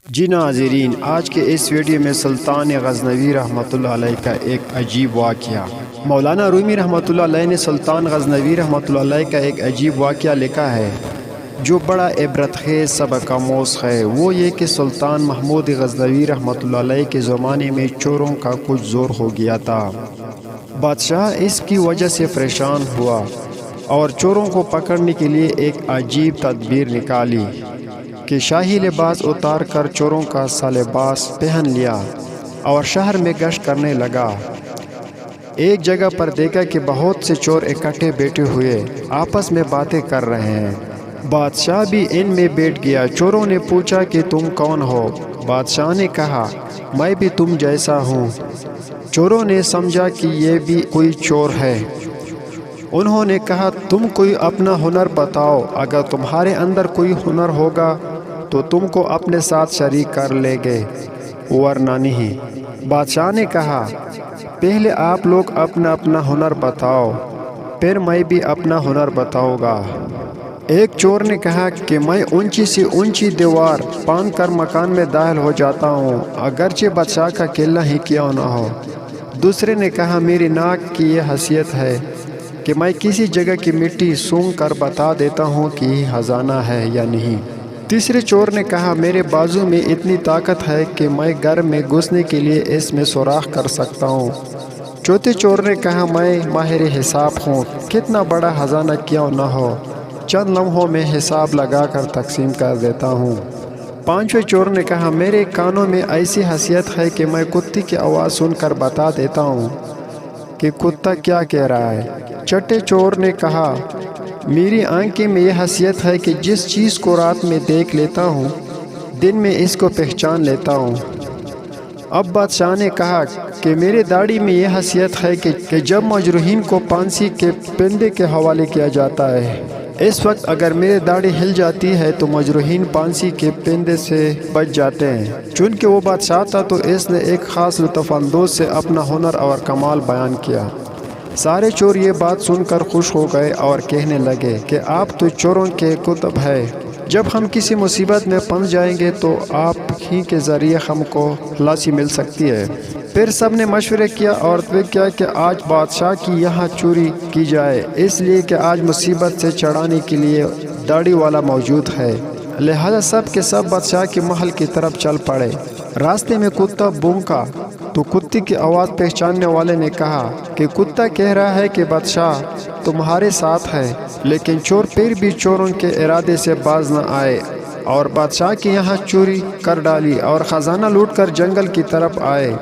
جی ناظرین، آج کے اس ویڈیو میں سلطان غزنوی رحمۃ اللہ علیہ کا ایک عجیب واقعہ۔ مولانا رومی رحمۃ اللہ علیہ نے سلطان غزنوی رحمۃ اللہ علیہ کا ایک عجیب واقعہ لکھا ہے جو بڑا عبرت خیز سبق آموز ہے۔ وہ یہ کہ سلطان محمود غزنوی رحمۃ اللہ علیہ کے زمانے میں چوروں کا کچھ زور ہو گیا تھا۔ بادشاہ اس کی وجہ سے پریشان ہوا اور چوروں کو پکڑنے کے لیے ایک عجیب تدبیر نکالی کہ شاہی لباس اتار کر چوروں کا سا لباس پہن لیا اور شہر میں گشت کرنے لگا۔ ایک جگہ پر دیکھا کہ بہت سے چور اکٹھے بیٹھے ہوئے آپس میں باتیں کر رہے ہیں۔ بادشاہ بھی ان میں بیٹھ گیا۔ چوروں نے پوچھا کہ تم کون ہو؟ بادشاہ نے کہا میں بھی تم جیسا ہوں۔ چوروں نے سمجھا کہ یہ بھی کوئی چور ہے۔ انہوں نے کہا تم کوئی اپنا ہنر بتاؤ، اگر تمہارے اندر کوئی ہنر ہوگا تو تم کو اپنے ساتھ شریک کر لیں گے ورنہ نہیں۔ بادشاہ نے کہا پہلے آپ لوگ اپنا اپنا ہنر بتاؤ، پھر میں بھی اپنا ہنر بتاؤں گا۔ ایک چور نے کہا کہ میں اونچی سے اونچی دیوار پھاند کر مکان میں داخل ہو جاتا ہوں، اگرچہ بادشاہ کا قلعہ ہی کیوں نہ ہو۔ دوسرے نے کہا میری ناک کی یہ حیثیت ہے کہ میں کسی جگہ کی مٹی سونگھ کر بتا دیتا ہوں کہ یہ خزانہ ہے یا نہیں۔ تیسرے چور نے کہا میرے بازو میں اتنی طاقت ہے کہ میں گھر میں گھسنے کے لیے اس میں سوراخ کر سکتا ہوں۔ چوتھے چور نے کہا میں ماہر حساب ہوں، کتنا بڑا خزانہ کیوں نہ ہو، چند لمحوں میں حساب لگا کر تقسیم کر دیتا ہوں۔ پانچویں چور نے کہا میرے کانوں میں ایسی حیثیت ہے کہ میں کتے کی آواز سن کر بتا دیتا ہوں کہ کتا کیا کہہ رہا ہے۔ چھٹے چور نے کہا میری آنکھیں میں یہ حیثیت ہے کہ جس چیز کو رات میں دیکھ لیتا ہوں دن میں اس کو پہچان لیتا ہوں۔ اب بادشاہ نے کہا کہ میرے داڑھی میں یہ حیثیت ہے کہ جب مجروحین کو پھانسی کے پھندے کے حوالے کیا جاتا ہے اس وقت اگر میری داڑھی ہل جاتی ہے تو مجروحین پھانسی کے پھندے سے بچ جاتے ہیں۔ چونکہ وہ بادشاہ تھا تو اس نے ایک خاص لطف اندوز سے اپنا ہنر اور کمال بیان کیا۔ سارے چور یہ بات سن کر خوش ہو گئے اور کہنے لگے کہ آپ تو چوروں کے قطب ہے، جب ہم کسی مصیبت میں پھنس جائیں گے تو آپ ہی کے ذریعے ہم کو خلاصی مل سکتی ہے۔ پھر سب نے مشورہ کیا اور طے کیا کہ آج بادشاہ کی یہاں چوری کی جائے، اس لیے کہ آج مصیبت سے چڑھانے کے لیے داڑھی والا موجود ہے۔ لہذا سب کے سب بادشاہ کے محل کی طرف چل پڑے۔ راستے میں کتا بھونکا تو کتے کی آواز پہچاننے والے نے کہا کہ کتا کہہ رہا ہے کہ بادشاہ تمہارے ساتھ ہے، لیکن چور پھر بھی چوروں کے ارادے سے باز نہ آئے اور بادشاہ کے یہاں چوری کر ڈالی اور خزانہ لوٹ کر جنگل کی طرف آئے۔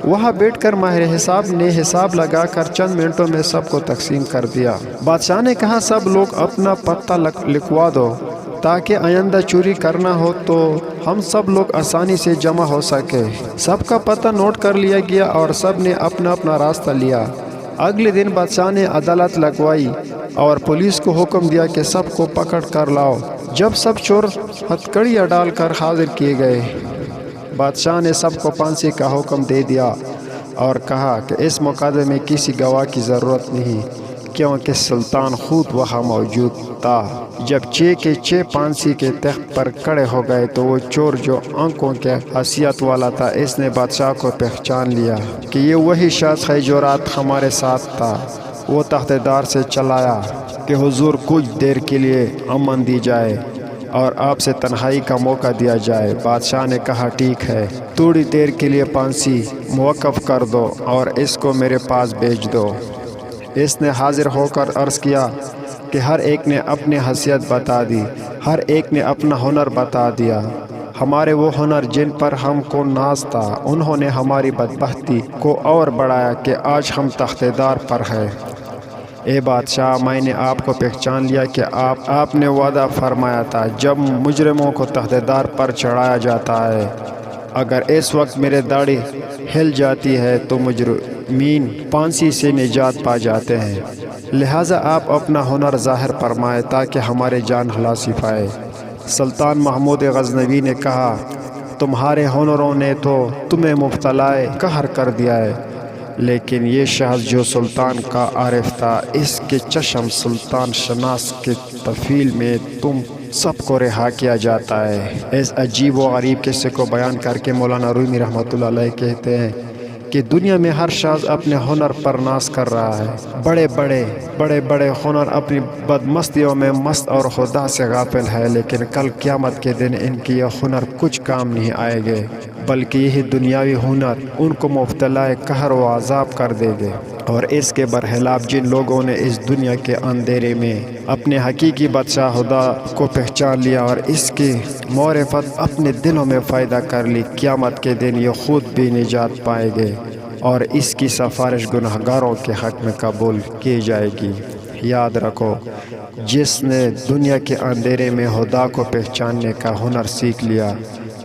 وہاں بیٹھ کر ماہر حساب نے حساب لگا کر چند منٹوں میں سب کو تقسیم کر دیا۔ بادشاہ نے کہا سب لوگ اپنا پتہ لکھوا دو تاکہ آئندہ چوری کرنا ہو تو ہم سب لوگ آسانی سے جمع ہو سکے۔ سب کا پتہ نوٹ کر لیا گیا اور سب نے اپنا اپنا راستہ لیا۔ اگلے دن بادشاہ نے عدالت لگوائی اور پولیس کو حکم دیا کہ سب کو پکڑ کر لاؤ۔ جب سب چور ہتھکڑیاں ڈال کر حاضر کیے گئے، بادشاہ نے سب کو پھانسی کا حکم دے دیا اور کہا کہ اس مقدمے میں کسی گواہ کی ضرورت نہیں کیونکہ سلطان خود وہاں موجود تھا۔ جب 6 کے 6 پھانسی کے تخت پر کھڑے ہو گئے تو وہ چور جو آنکھوں کے حیثیت والا تھا اس نے بادشاہ کو پہچان لیا کہ یہ وہی شخص ہے جو رات ہمارے ساتھ تھا۔ وہ تخت دار سے چلایا کہ حضور کچھ دیر کے لیے امن دی جائے اور آپ سے تنہائی کا موقع دیا جائے۔ بادشاہ نے کہا ٹھیک ہے، تھوڑی دیر کے لیے پھانسی موقف کر دو اور اس کو میرے پاس بھیج دو۔ اس نے حاضر ہو کر عرض کیا کہ ہر ایک نے اپنی حیثیت بتا دی، ہر ایک نے اپنا ہنر بتا دیا۔ ہمارے وہ ہنر جن پر ہم کو ناز تھا انہوں نے ہماری بدبختی کو اور بڑھایا کہ آج ہم تخت دار پر ہیں۔ اے بادشاہ میں نے آپ کو پہچان لیا کہ آپ نے وعدہ فرمایا تھا جب مجرموں کو تخت دار پر چڑھایا جاتا ہے اگر اس وقت میرے داڑھی ہل جاتی ہے تو مجرمین پھانسی سے نجات پا جاتے ہیں، لہٰذا آپ اپنا ہنر ظاہر فرمائے تاکہ ہمارے جان خلاصی پائے۔ سلطان محمود غزنوی نے کہا تمہارے ہنروں نے تو تمہیں مبتلا قہر کر دیا ہے، لیکن یہ شخص جو سلطان کا عارف تھا اس کے چشم سلطان شناس کے تفیل میں تم سب کو رہا کیا جاتا ہے۔ اس عجیب و غریب قصے کو بیان کر کے مولانا رومی رحمۃ اللہ علیہ کہتے ہیں کہ دنیا میں ہر شخص اپنے ہنر پر ناز کر رہا ہے۔ بڑے بڑے ہنر اپنی بدمستیوں میں مست اور خدا سے غافل ہے، لیکن کل قیامت کے دن ان کی یہ ہنر کچھ کام نہیں آئے گے، بلکہ یہی دنیاوی ہنر ان کو مبتلا قہر و عذاب کر دے گے۔ اور اس کے برخلاف جن لوگوں نے اس دنیا کے اندھیرے میں اپنے حقیقی بادشاہ خدا کو پہچان لیا اور اس کی معرفت اپنے دلوں میں فائدہ کر لی، قیامت کے دن یہ خود بھی نجات پائے گے اور اس کی سفارش گنہگاروں کے حق میں قبول کی جائے گی۔ یاد رکھو، جس نے دنیا کے اندھیرے میں خدا کو پہچاننے کا ہنر سیکھ لیا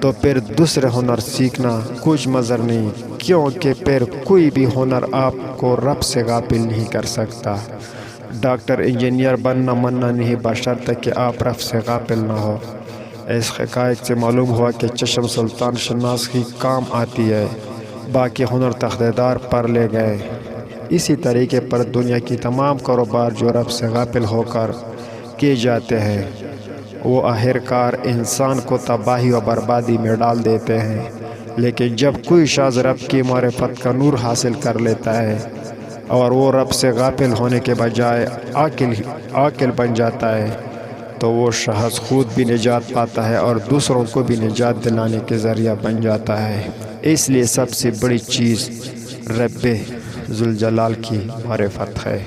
تو پھر دوسرے ہنر سیکھنا کچھ مضر نہیں، کیونکہ پھر کوئی بھی ہنر آپ کو رب سے غافل نہیں کر سکتا۔ ڈاکٹر انجینئر بننا مننا نہیں، بشرطے کہ آپ رب سے غافل نہ ہو۔ اس حقائق سے معلوم ہوا کہ چشم سلطان شناس ہی کام آتی ہے، باقی ہنر تختیدار پر لے گئے۔ اسی طریقے پر دنیا کی تمام کاروبار جو رب سے غافل ہو کر کیے جاتے ہیں، وہ آخرکار انسان کو تباہی و بربادی میں ڈال دیتے ہیں۔ لیکن جب کوئی شخص رب کی معرفت کا نور حاصل کر لیتا ہے اور وہ رب سے غافل ہونے کے بجائے عاقل بن جاتا ہے تو وہ شخص خود بھی نجات پاتا ہے اور دوسروں کو بھی نجات دلانے کے ذریعہ بن جاتا ہے۔ اس لیے سب سے بڑی چیز رب ذوالجلال کی معرفت ہے۔